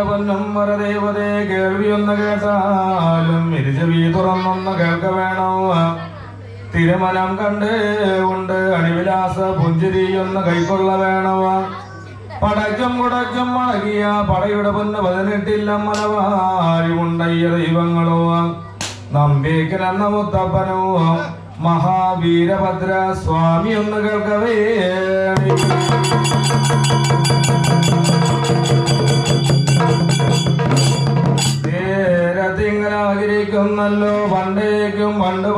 പൊന്നും വരദേവതേ കേൾവിയൊന്ന് കേട്ടാലും ഇരുചവി തുറന്നൊന്ന് കേൾക്ക വേണം. തിരുമനം കണ്ട് കൊണ്ട് അണിവിലാസ പുഞ്ചിരിയൊന്ന് കൈക്കൊള്ള വേണം. പടയ്ക്കും കുടയ്ക്കും മടങ്ങിയ പടയുടെ പൊന്ന് 18 മലവാരിമുണ്ടയ്യ ദൈവങ്ങളോ നമ്പിക്കനെന്ന മുത്തപ്പനോ മഹാവീരഭദ്ര സ്വാമി ഒന്ന് കേൾക്കവേ. തിങ്ങനാകിരിക്കുന്നല്ലോ പണ്ടേക്കും പണ്ട്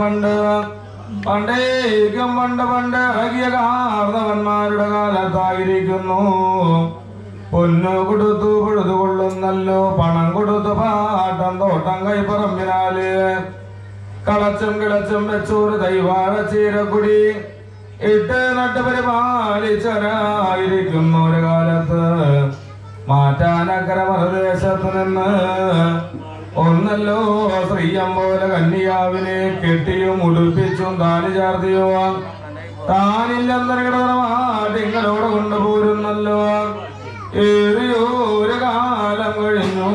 അഴകിയ കാർന്നവന്മാരുടെ കാലത്തായിരിക്കുന്നു. പൊന്നു കൊടുത്തു പൊഴുതുകൊള്ളുന്നല്ലോ പണം കൊടുത്തു പാട്ടം തോട്ടം കൈപ്പറമ്പിനാല് കളച്ചും കിളച്ചും വെച്ചൊരു ദൈവാഴ ചീരക്കുടി ഇട്ട് നട്ട് പരിപാലിച്ചവരായിരിക്കുന്ന ഒരു കാലത്ത് മാറ്റാനക്കര മറുദേശത്ത് നിന്ന് ഒന്നല്ലോ സ്ത്രീയം പോലെ കന്യാവിനെ കെട്ടിയും ഉടുപ്പിച്ചും താലി ചാർത്തിയുവാൻ താനില്ലെന്നോട് കൊണ്ടുപോരുന്നല്ലോ. ഏറിയോ ഒരു കാലം കഴിഞ്ഞു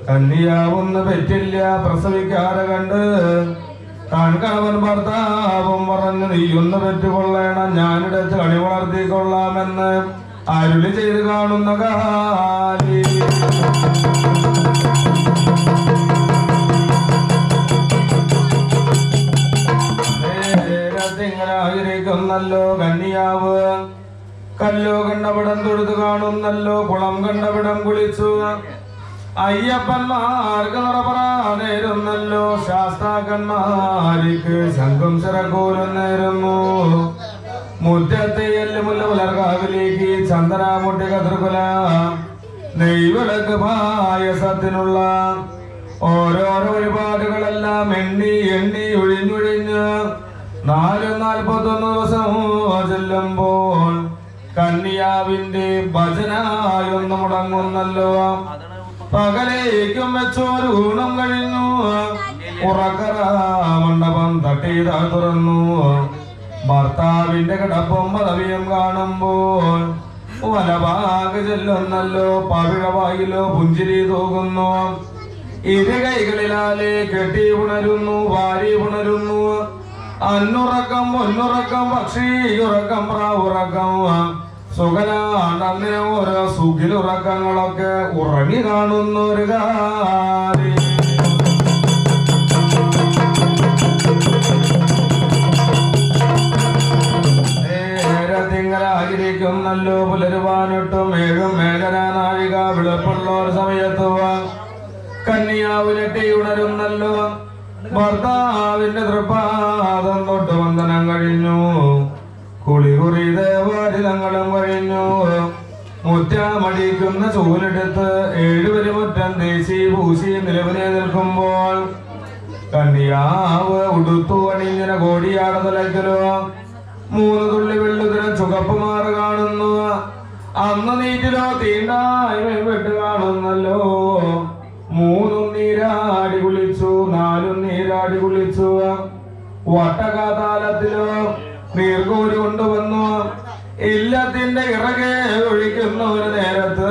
കന്യാവൊന്ന് പറ്റില്ല പ്രസവിക്കാതെ കണ്ട് താൻ കണവൻ ഭർത്താവും പറഞ്ഞു നീയൊന്ന് പെറ്റുകൊള്ളണം ഞാനിടച്ച് കണി വളർത്തിക്കൊള്ളാമെന്ന് അരുളി ചെയ്ത് കാണുന്ന കാലി. ിരിക്കുന്നല്ലോ കന്യാവ് കല്ലോ കണ്ടവിടം തൊഴുത് കാണുന്നല്ലോ കുളം കണ്ടവിടം കുളിച്ചു. അയ്യപ്പന്മാർക്ക് നിറപറാനേരുന്നല്ലോ ശാസ്താക്കന്മാർക്ക് ശംഖും ചിറക്കൂരുന്നേരുന്നു. മുറ്റത്തെ എല്ലുമുല്ല പുലർകാവിലേക്ക് ചന്ദനാമുട്ടി കതിർകുല നെയ്വിളക്ക് പായസത്തിനുള്ള ഓരോരോ വഴിപാടുകളെല്ലാം എണ്ണി ഒഴിഞ്ഞൊഴിഞ്ഞ് 441 ദിവസം ചെല്ലുമ്പോൾ കന്യാവിന്റെ ഭജനായൊന്നു മുടങ്ങുന്നല്ലോ. പകലേക്കും വെച്ചോരു ഊണം കഴിഞ്ഞു ഉറക്കറ മണ്ഡപം തട്ടിതാ തുറന്നു. ഭർത്താവിന്റെ കിടപ്പും പദവിയും കാണുമ്പോൾ വലഭാഗ് ചെല്ലുന്നല്ലോ പവിഴവായിലോ പുഞ്ചിരി തൂകുന്നു. ഇരു കൈകളിലാലെ കെട്ടി ഉണരുന്നു വാരി ഉണരുന്നു. അന്നുറക്കം ഒന്നുറക്കം പക്ഷി ഉറക്കം പ്രാവുറക്കം സുഖനാണ്ടങ്ങനെ ഓരോ സുഖിലുറക്കങ്ങളൊക്കെ ഉറങ്ങി കാണുന്ന ഒരു കാര്യം. തിങ്കളായിരിക്കുന്നല്ലോ പുലരുവാനിട്ടും 7 മേഖല നാഴിക വെളുപ്പുള്ള ഒരു സമയത്ത് കന്യാവിനെട്ടി ഉണരുന്നല്ലോ. ഭർത്താവിന്റെ തൃപ്പാദം തൊട്ട് വന്ദനം കഴിഞ്ഞു. കുളികുറി ദേവാരിതങ്ങളും കഴിഞ്ഞു. മുറ്റാമടിക്കുന്ന ചൂലെടുത്ത് 7 വരി മുറ്റം തേച്ചി പൂശി നിലവിലെ നിൽക്കുമ്പോൾ കന്യാവ് ഉടുത്തു അണിഞ്ഞിന കോടിയാട തലയ്ക്കലോ 3 തുള്ളി വെള്ളുതിര ചുവപ്പ് മാറ് കാണുന്നു. അന്ന് നീറ്റിലോ തീണ്ടായ്മ വിട്ട് കാണുന്നല്ലോ. 3 നീരാടി കുളിച്ചു 4 നീരാടി കുളിച്ചു. വട്ടകാതാലത്തിലോ നീർക്കോരി കൊണ്ടുവന്നു. ഇല്ലത്തിന്റെ ഇറകെ ഒഴിക്കുന്ന ഒരു നേരത്ത്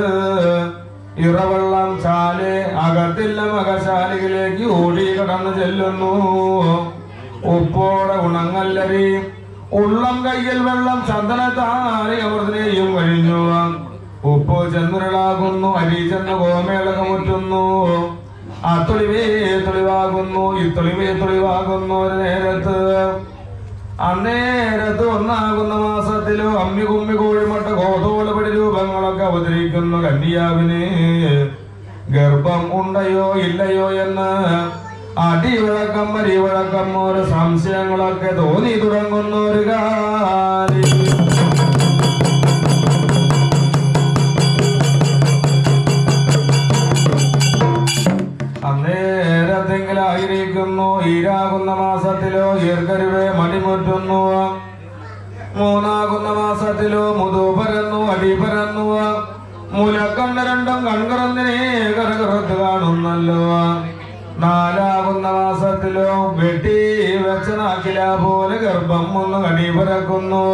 ഇറവെള്ളം ചാല് അകത്തില്ല മകശാലികളിലേക്ക് ഓടി കടന്നു ചെല്ലുന്നു. ഉപ്പോടെ ഉണങ്ങല്ലരി ഉള്ളം കയ്യിൽ വെള്ളം ചന്ദനത്താരി അമൃതനെയും കഴിഞ്ഞു. ഉപ്പ് ചെന്നുരുളാകുന്നു അരി ചെന്ന് ഗോമേളകമുറ്റുന്നു. അത്തൊളിവേ തൊളിവാകുന്നു ഇത്തൊളിവേ തൊളിവാകുന്നു ഒരു നേരത്ത്. അന്നേരത്ത് ഒന്നാകുന്ന മാസത്തിലോ അമ്മി കുമ്മി കോഴിമുട്ട ഗോതോളപടി രൂപങ്ങളൊക്കെ അവതരിക്കുന്നു. കന്യാവിന് ഗർഭം ഉണ്ടയോ ഇല്ലയോ എന്ന് അടിവഴക്കം പരിവഴക്കം ഒരു സംശയങ്ങളൊക്കെ തോന്നി തുടങ്ങുന്ന ഒരു കാര്യം. അന്നേര അന്നേരത്തെങ്കിലായിരിക്കുന്നു ഈരാകുന്ന മാസത്തിലോ ഈർക്കരുവേ മടിമുറ്റുന്നു. മൂന്നാകുന്ന മാസത്തിലോ മുതു പരന്നു അടി പരന്നു. മുലക്കണ്ട രണ്ടും കൺകറന്നിനെ കറകറത്ത് കാണുന്നല്ലോ. നാലാകുന്ന മാസത്തിലോ വെട്ടി വെച്ച നാക്കില പോലെ ഗർഭം ഒന്ന് കടി പരക്കുന്നു.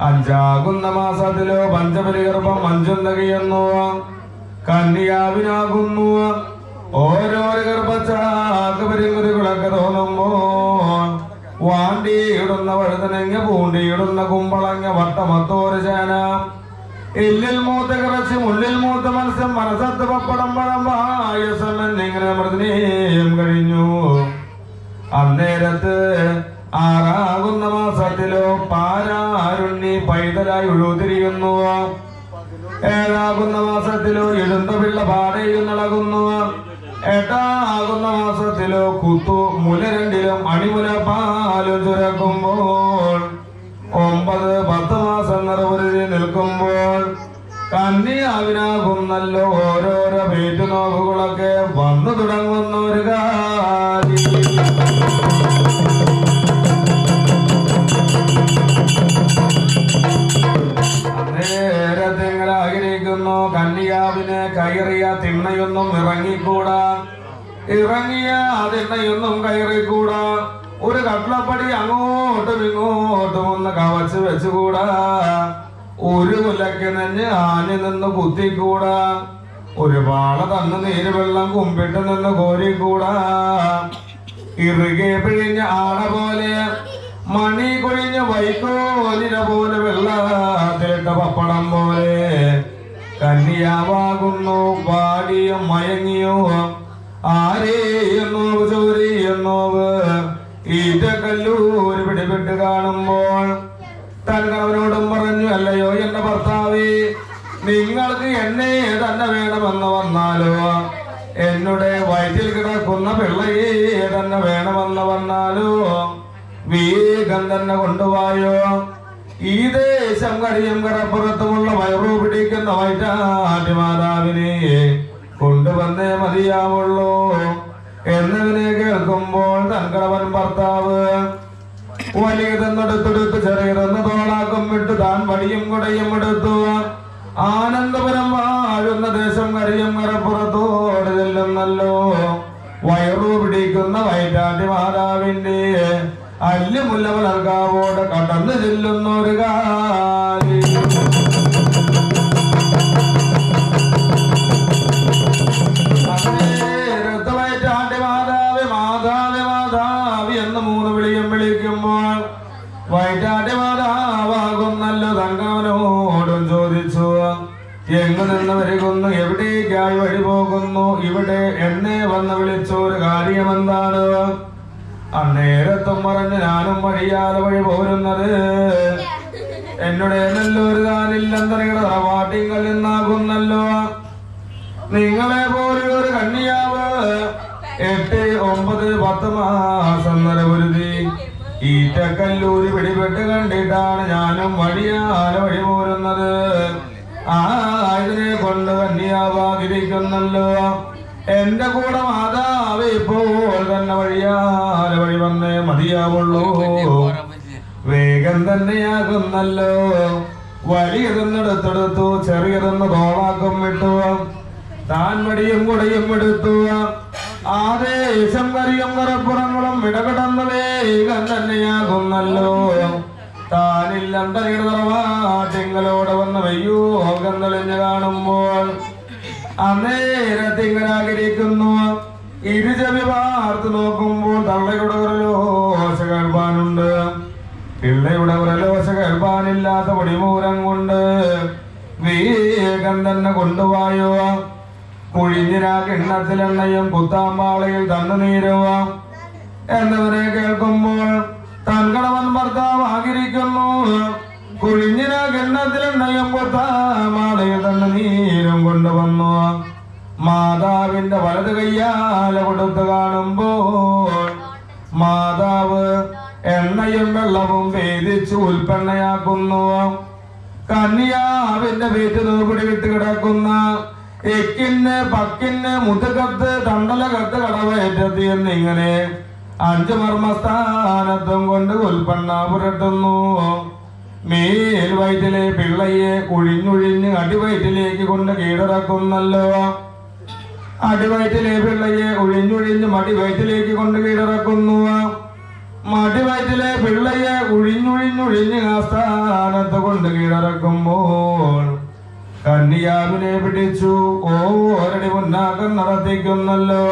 അഞ്ചാകുന്ന മാസത്തിലോ പഞ്ചബലി ഗർഭം മഞ്ചും തകയുന്നു. കന്യാവിനാകുന്നു ഓരോരോ ഗർഭച്ചാക്ക് പരിങ്ങുരുകളൊക്കെ തോന്നുമ്പോ വാണ്ടിയിടുന്ന വഴുതനങ്ങ പൂണ്ടിയിടുന്ന കുമ്പളങ്ങ വട്ടമത്തോര് ചേന എല്ലിൽ മൂത്ത കുറച്ച് മുള്ളിൽ മൂത്ത മത്സ്യം മനസ്സത്ത് പപ്പടം പഴം പായസം എന്നിങ്ങനെ മൃതിനെയും കഴിഞ്ഞു. അന്നേരത്ത് ആറാകുന്ന മാസത്തിലോ പാരാരുണ്ണി പൈതലായി ഉഴുതിരിയുന്നു. ഏഴാകുന്ന മാസത്തിലോ ഇടുന്ന പിള്ള പാടയുന്നിളകുന്നു. എട്ടാകുന്ന മാസത്തിലോ കുത്തു മുല രണ്ടിലും അണിമുല പാലും ചുരക്കുമ്പോൾ 9, 10 മാസം നിറവരുതി നിൽക്കുമ്പോൾ കന്യാവിനാകുന്നല്ലോ ഓരോരോ പേറ്റുനോക്കുകളൊക്കെ വന്നു തുടങ്ങുന്ന ഒരു കാര്യം. നേരത്തെങ്കിലായിരിക്കുന്നു കന്യാവിന് കയറിയ തിണ്ണയൊന്നും ഇറങ്ങിക്കൂടാ. ഇറങ്ങിയ തിണ്ണയൊന്നും കയറിക്കൂടാ. ഒരു കട്ലപ്പടി അങ്ങോട്ടും ഇങ്ങോട്ടും ഒന്ന് കവച്ച് വെച്ചുകൂടാ. ഒരു കുലക്ക് നെഞ്ഞ് ആഞ്ഞു നിന്ന് കുത്തിക്കൂടാ. ഒരു പാള തന്ന് നീര് വെള്ളം കുമ്പിട്ട് നിന്ന് കോരിക്കൂടാ. ഇറുകെ പിഴിഞ്ഞ ആട പോലെ മണി കൊഴിഞ്ഞ വൈക്കോലിന പോലെ വെള്ളത്തിലിട്ട പപ്പടം പോലെ കന്യാവാകുന്നു പാടിയും മയങ്ങിയോ. ആരെയെന്നോ ചോരിയെന്നോവ് ഈറ്റക്കല്ലൂര് പിടിപെട്ട് കാണുമ്പോൾ തൻകണവനോടും പറഞ്ഞു, അല്ലയോ എന്റെ ഭർത്താവേ, നിങ്ങൾക്ക് എന്നെ തന്നെ വേണമെന്ന് വന്നാലോ, എന്നുടെ വയറ്റിൽ കിടക്കുന്ന പിള്ളയെ തന്നെ വേണമെന്ന് വന്നാലോ വേഗം തന്നെ കൊണ്ടുപോയോ. ഈ ദേശം കഴിയും കരപ്പുറത്തുമുള്ള വയറു പിടിക്കുന്ന വൈറ്റാട്ടി മാതാവിനെ കൊണ്ടുവന്നേ മതിയാവുള്ളൂ എന്നതിനെ കേൾക്കുമ്പോൾ തൻകടവൻ ഭർത്താവ് വലിയതെന്നെടുത്തെടുത്ത് ചെറിയതെന്ന് തോളാക്കും വിട്ട് താൻ വടിയും കുടയും എടുത്തു ആനന്ദപുരം വാഴുന്ന ദേശം കഴിയും കരപ്പുറത്തോട് ചെല്ലുന്നല്ലോ. വയറു പിടിക്കുന്ന വൈറ്റാട്ടി മാതാവിന്റെ അല്ലുമുല്ല വളർക്കാവോട് കടന്നു ചെല്ലുന്ന ഒരു കാര്യം. വൈറ്റാട്ടി മാതാവ് മാതാവ് മാതാവ് എന്ന് 3 വിളിയും വിളിക്കുമ്പോൾ വൈറ്റാട്ടി മാതാവാകുന്നല്ലോ തങ്കവനോടും ചോദിച്ചു, എങ്ങു നിന്ന് വരികുന്നു, എവിടേക്കായി വഴി പോകുന്നു, ഇവിടെ എന്നെ വന്ന് വിളിച്ചൊരു കാര്യമെന്താണ്? അന്നേരത്തും പറഞ്ഞു, ഞാനും വഴിയാതെ വഴി പോരുന്നത് എന്നോട് നല്ലൊരു താനില്ലെന്നറിയുടെ തറവാട്ടിങ്കൽ നിന്നാകുന്നല്ലോ. നിങ്ങളെ പോലെ ഒരു കന്യാവ് 8, 9, 10 മാസം നിറവരുതി ഈറ്റക്കല്ലൂര് പിടിപെട്ട് കണ്ടിട്ടാണ് ഞാനും വഴിയാതെ വഴി പോരുന്നത്. ഇതിനെ കൊണ്ട് കന്യാവാകിരിക്കുന്നല്ലോ. എന്റെ കൂടെ മാതാവ് ഇപ്പോൾ തന്നെ വഴിയാതെ വഴി വന്നേ മതിയാവുള്ളൂ. വേഗം തന്നെയാകുന്നല്ലോ. വലിയതെന്നെടുത്തെടുത്തു, ചെറിയതെന്ന് തോളാക്കും വിട്ടു. താൻ വടിയും കുടയും എടുത്തു. ആദേശം കരിയും കരപ്പുറങ്ങളും ഇടകടന്ന വേഗം തന്നെയാകുന്നല്ലോ. താനില്ലെന്തറവാട്ടിങ്ങളോട് വന്ന് വയ്യോകം തെളിഞ്ഞു കാണുമ്പോൾ അന്നേരത്തിങ്ങനാഗ്രഹിക്കുന്നു. ഇരുചവി വാർത്ത് നോക്കുമ്പോൾ തള്ളയുടെ ഉരലോശ കേൾപ്പാനുണ്ട്. പിള്ളയുടെ ഉരലോശ കേൾപ്പാനില്ലാത്ത പൊടിമൂരം കൊണ്ട് വേഗം തന്നെ കൊണ്ടുപോയോ. കുഴിഞ്ഞിരാ കിണ്ണത്തിലെണ്ണയും കുത്താമ്പാളയിൽ തണ്ണുനീരുവ എന്നവരെ കേൾക്കുമ്പോൾ തൻകടവൻ ഭർത്താവ് ആഗ്രഹിക്കുന്നു. കുഴിഞ്ഞിന കിണ്ണത്തിലെണ്ണയും കുത്താമാളയിൽ തണ്ണുനീരും കൊണ്ടുവന്നു മാതാവിന്റെ വലത് കയ്യാല കൊടുത്ത് കാണുമ്പോൾ മാതാവ് എണ്ണയും വെള്ളവും വേദിച്ചു ഉൽപ്പന്നയാക്കുന്നു. കന്യാവിന്റെ വീട്ടു പിടിവിട്ട് കിടക്കുന്ന എക്കിന് പക്കിന് മുതുകത്ത് തണ്ടലകത്ത് കടവയറ്റത്തി എന്നിങ്ങനെ 5 മർമ്മസ്ഥാനത്തും കൊണ്ട് ഉൽപ്പന്ന പുരട്ടുന്നു. മേൽ വയറ്റിലെ പിള്ളയെ ഒഴിഞ്ഞൊഴിഞ്ഞ് അടിവയറ്റിലേക്ക് കൊണ്ട് കീഴടക്കുന്നല്ലോ. അടിവയറ്റിലെ പിള്ളയെ ഒഴിഞ്ഞൊഴിഞ്ഞ് മടിവയറ്റിലേക്ക് കൊണ്ട് കീഴടക്കുന്നു. മടിവയറ്റിലെ പിള്ളയെ ഒഴിഞ്ഞൊഴിഞ്ഞൊഴിഞ്ഞ് ആ സ്ഥാനത്ത് കൊണ്ട് കീഴടക്കുമ്പോൾ കന്യാവിനെ പിടിച്ചു ഓരടി മുന്നാക്കം നടത്തിക്കുന്നല്ലോ.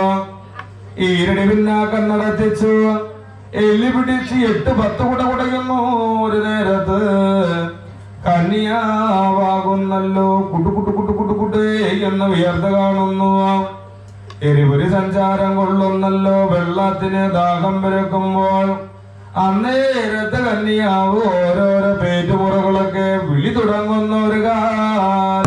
ഈരടി പിന്നാക്കം നടത്തിച്ചു. എല്ലി പിടിച്ച് 8-10 കുട കുടയുന്നു. ഒരു നേരത്ത് കന്യാവാകുന്നല്ലോ. കുട്ടുകുട്ടേ എന്ന് ഉയർത്ത് കാണുന്നു. എരിപൊരി സഞ്ചാരം കൊള്ളുന്നല്ലോ. വെള്ളത്തിന് ദാഹം പിറക്കുമ്പോൾ അന്നേരത്ത് കന്യാവ് ഓരോരോ പേറ്റുമുറകളൊക്കെ വിളി തുടങ്ങുന്ന ഒരു കാലം.